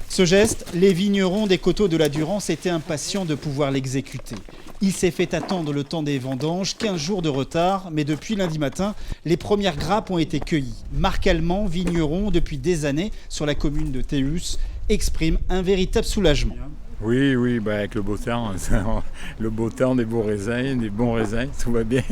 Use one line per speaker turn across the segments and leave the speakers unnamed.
Ce geste, les vignerons des coteaux de la Durance étaient impatients de pouvoir l'exécuter. Il s'est fait attendre le temps des vendanges, 15 jours de retard, mais depuis lundi matin, les premières grappes ont été cueillies. Marc Allemand, vigneron depuis des années sur la commune de Théus, exprime un véritable soulagement.
Oui, avec le beau temps, des beaux raisins, des bons raisins, tout va bien.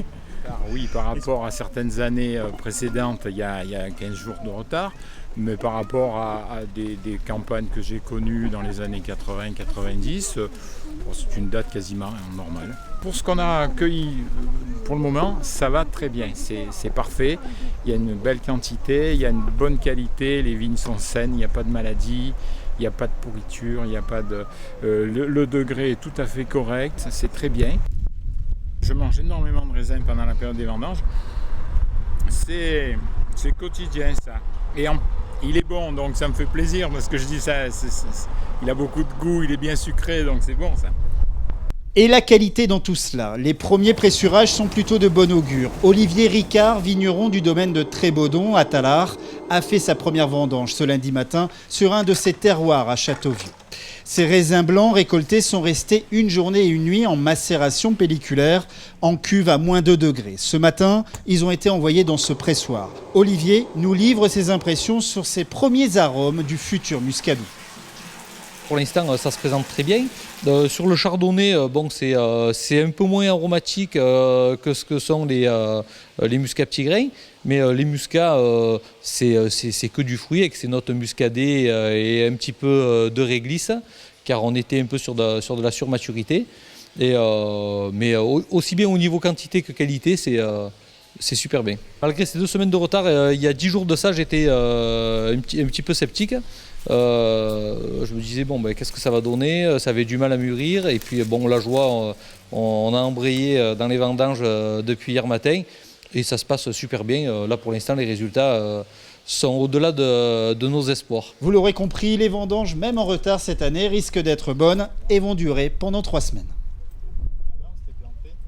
Oui, par rapport à certaines années précédentes, il y a 15 jours de retard, mais par rapport à des campagnes que j'ai connues dans les années 80-90, c'est une date quasiment normale. Pour ce qu'on a cueilli pour le moment, ça va très bien, c'est parfait. Il y a une belle quantité, il y a une bonne qualité, les vignes sont saines, il n'y a pas de maladie. Il n'y a pas de pourriture, il n'y a pas de. Le degré est tout à fait correct, c'est très bien. Je mange énormément de raisins pendant la période des vendanges. C'est quotidien ça. Et il est bon, donc ça me fait plaisir parce que je dis ça. Il a beaucoup de goût, il est bien sucré, donc c'est bon ça.
Et la qualité dans tout cela. Les premiers pressurages sont plutôt de bon augure. Olivier Ricard, vigneron du domaine de Trébaudon à Tallard, a fait sa première vendange ce lundi matin sur un de ses terroirs à Châteauvieux. Ces raisins blancs récoltés sont restés une journée et une nuit en macération pelliculaire en cuve à moins 2 degrés. Ce matin, ils ont été envoyés dans ce pressoir. Olivier nous livre ses impressions sur ces premiers arômes du futur muscadot.
Pour l'instant, ça se présente très bien. Sur le chardonnay, c'est un peu moins aromatique que ce que sont les muscats petits grains. Mais les muscats, c'est que du fruit avec ses notes muscadées et un petit peu de réglisse, car on était un peu sur de la surmaturité. Mais aussi bien au niveau quantité que qualité, c'est super bien. Malgré ces 2 semaines de retard, il y a 10 jours de ça, j'étais un petit peu sceptique. Je me disais, qu'est-ce que ça va donner? Ça avait du mal à mûrir. Et puis, la joie, on a embrayé dans les vendanges depuis hier matin. Et ça se passe super bien. Là, pour l'instant, les résultats sont au-delà de nos espoirs.
Vous l'aurez compris, les vendanges, même en retard cette année, risquent d'être bonnes et vont durer pendant 3 semaines.